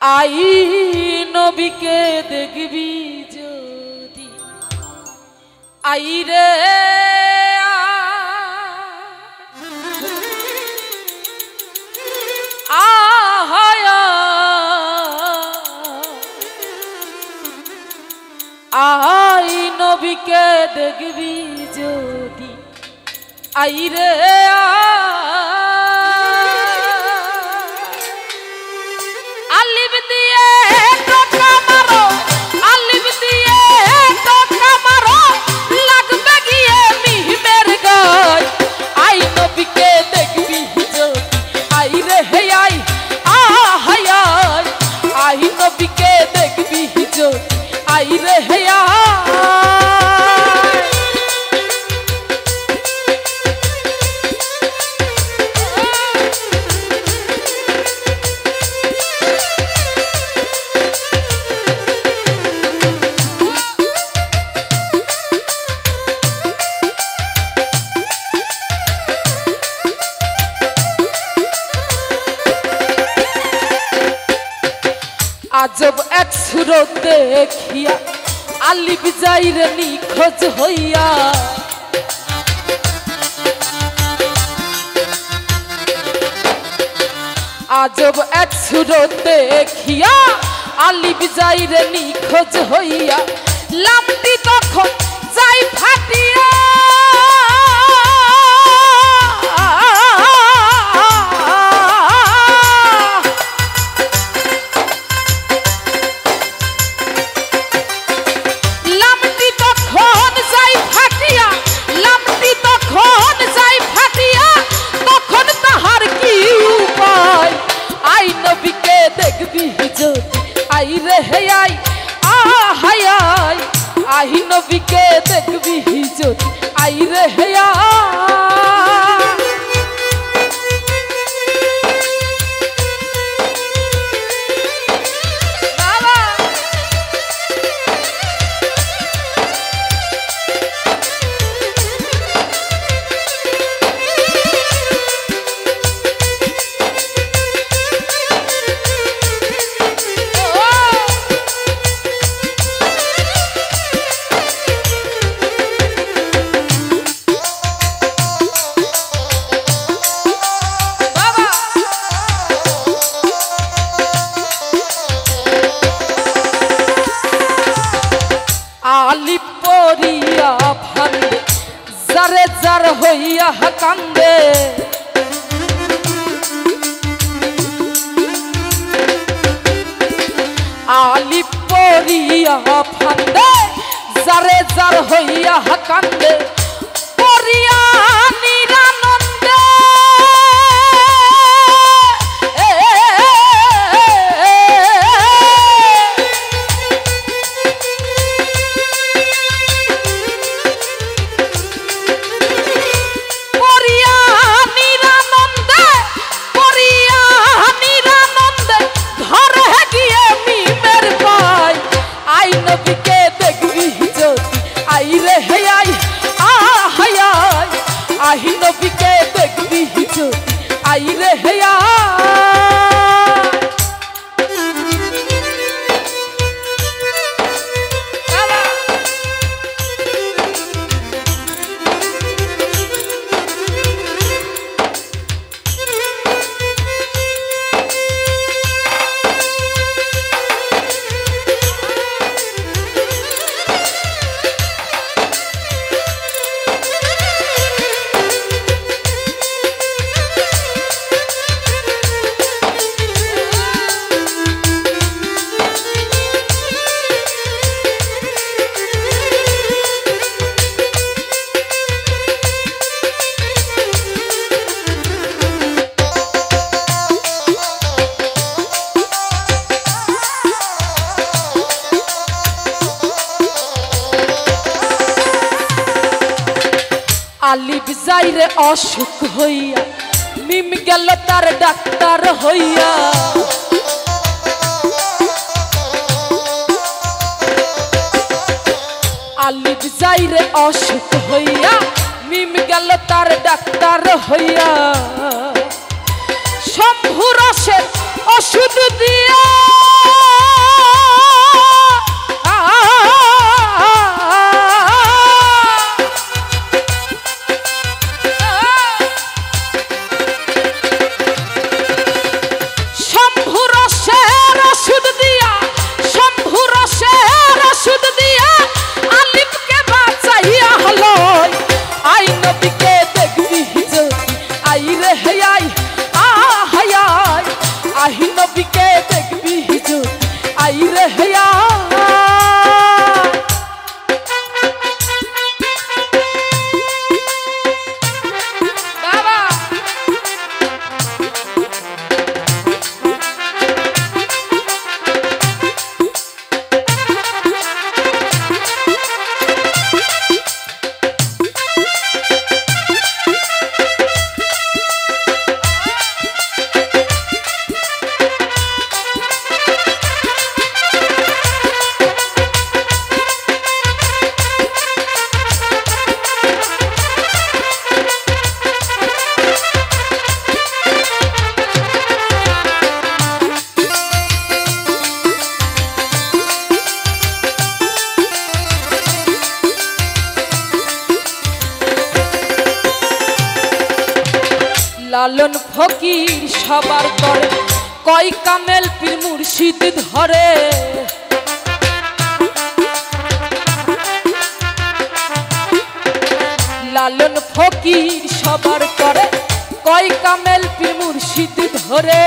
I নবীকে দেখবি যদি আই রে আই নবীকে দেখবি যদি আই রে আলিফ দিয়ে টোকা মারো আলিফ দিয়ে টোকা মারো লাগবে গিয়ে মিহিমের গায় আই নবীকে দেখবি যদি আই রে হে আই আই আই নবীকে দেখবি যদি আই রে হে আজব এক সুরত দেখিয়া আলিফ যাইরে নিখোঁজ হইয়া আজব এক সুরত দেখিয়া আলিফ যাইরে নিখোঁজ হইয়া লামটি তখন যাই ফাটিয়া আই রে হে আই আই আই নবীকে দেখবি যদি আই রে হে আলিফ পড়িয়া ফান্দে জারে জার হইয়া কান্দে আলিফ পড়িয়া ফান্দে জারে জার হইয়া কান্দে পড়িয়া নিরানন্দে আই নবীকে দেখবি যদি আই রে হে আলিফ যাইরে অসুখ হইয়া মিম গেল তার ডাক্তার হইয়া আলিফ যাইরে অসুখ হইয়া মিম গেল তার ডাক্তার হইয়া শম্ভু রসের ওষুধ দিয়া লালন ফকির সবার করে কয় কামেল পীর মুর্শিদ ধরে লালন ফকির সবার করে কয় কামেল পীর মুর্শিদ ধরে